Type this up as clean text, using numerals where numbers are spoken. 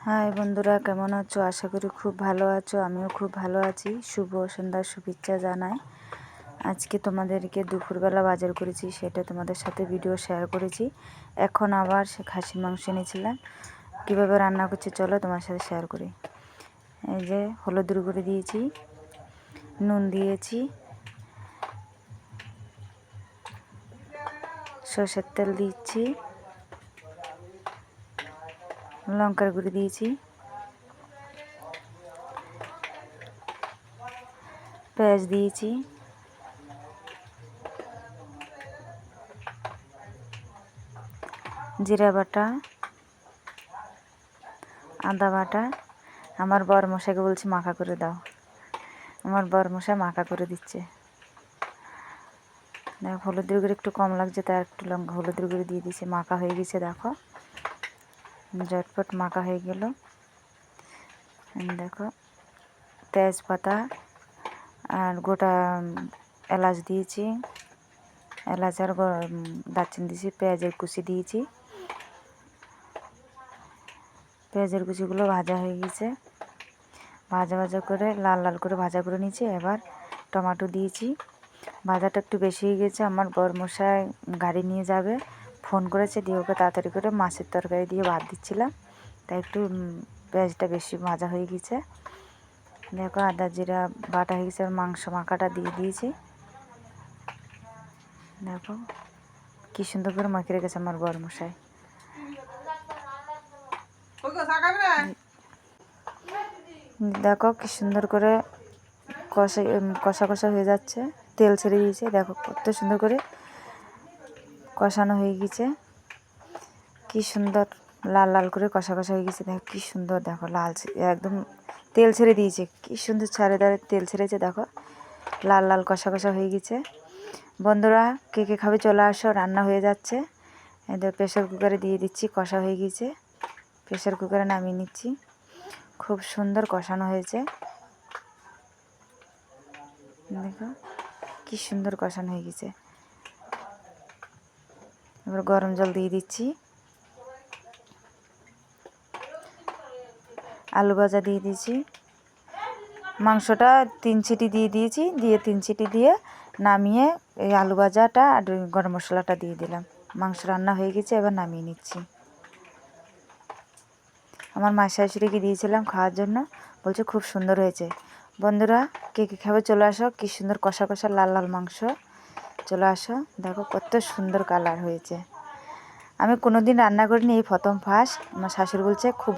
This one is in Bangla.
হাই বন্ধুরা, কেমন আছো? আশা করি খুব ভালো আছো। আমিও খুব ভালো আছি। শুভ সন্ধ্যার শুভেচ্ছা জানাই। আজকে তোমাদেরকে দুপুরবেলা বাজার করেছি, সেটা তোমাদের সাথে ভিডিও শেয়ার করেছি। এখন আবার সে খাসির মাংস এনেছিলাম। কীভাবে রান্না করছি চলো তোমার সাথে শেয়ার করি। এই যে হলুদের গুঁড়ো দিয়েছি, নুন দিয়েছি, সর্ষের তেল দিচ্ছি, লঙ্কার গুঁড়ো দিয়েছি, পেঁয়াজ দিয়েছি, জিরা বাটা, আদা বাটা। আমার বর মশাইকে বলছি মাখা করে দাও, আমার বর মশাই মাখা করে দিচ্ছে। দেখো হলুদের গুঁড়ো একটু কম লাগছে, তাই একটু হলুদের গুঁড়ো দিয়ে দিয়েছি। মাখা হয়ে গেছে, দেখো ঝটপট মাখা হয়ে গেল। দেখো তেজপাতা আর গোটা এলাচ দিয়েছি, এলাচ আর দারচিনি দিয়েছি, পেঁয়াজের কুচি দিয়েছি। পেঁয়াজের কুচিগুলো ভাজা হয়ে গেছে, ভাজা করে লাল লাল করে ভাজা করে নিয়েছি। এবার টমেটো দিয়েছি। ভাজাটা একটু বেশি হয়ে গেছে, আমার বরমশাই গাড়ি নিয়ে যাবে, ফোন করেছে, দিয়ে ওকে তাড়াতাড়ি করে মাছের তরকারি দিয়ে ভাত দিচ্ছিলাম, তাই একটু পেঁয়াজটা বেশি ভাজা হয়ে গেছে। দেখো আদা জিরা বাটা হয়ে গেছে, মাংস মাখাটা দিয়ে দিয়েছি। দেখো কী সুন্দর করে মাখিয়ে রেখেছে আমার বরমশাই। দেখো কি সুন্দর করে কষা কষা হয়ে যাচ্ছে, তেল ছেড়ে দিয়েছে। দেখো কত সুন্দর করে কষানো হয়ে গেছে, কি সুন্দর লাল লাল করে কষা কষা হয়ে গেছে। দেখো কি সুন্দর, দেখো লাল একদম তেল ছেড়ে দিয়েছে, কি সুন্দর চারিধারে তেল ছেড়েছে। দেখো লাল লাল কষা কষা হয়ে গেছে। বন্ধুরা কে কে খাবে চলে আসো, রান্না হয়ে যাচ্ছে। এদের প্রেশার কুকারে দিয়ে দিচ্ছি, কষা হয়ে গেছে, প্রেশার কুকারে নামিয়ে নিচ্ছি। খুব সুন্দর কষানো হয়েছে, দেখো কি সুন্দর কষানো হয়ে গেছে। এবার গরম জল দিয়ে দিচ্ছি, আলু ভাজা দিয়ে দিয়েছি, মাংসটা 3 সিটি দিয়ে দিয়েছি, দিয়ে 3 সিটি দিয়ে নামিয়ে এই আলু ভাজাটা আর গরম মশলাটা দিয়ে দিলাম। মাংস রান্না হয়ে গেছে, এবার নামিয়ে নিচ্ছি। আমার মা শাশুড়িকে দিয়েছিলাম খাওয়ার জন্য, বলছে খুব সুন্দর হয়েছে। বন্ধুরা কে কে খাবে চলে আসো, কি সুন্দর কষা কষা লাল লাল মাংস, চলে আসো। দেখো কত সুন্দর কালার হয়েছে। আমি কোনোদিন রান্না করিনি, এই প্রথম ফার্স্ট। আমার শাশুড়ি বলছে খুব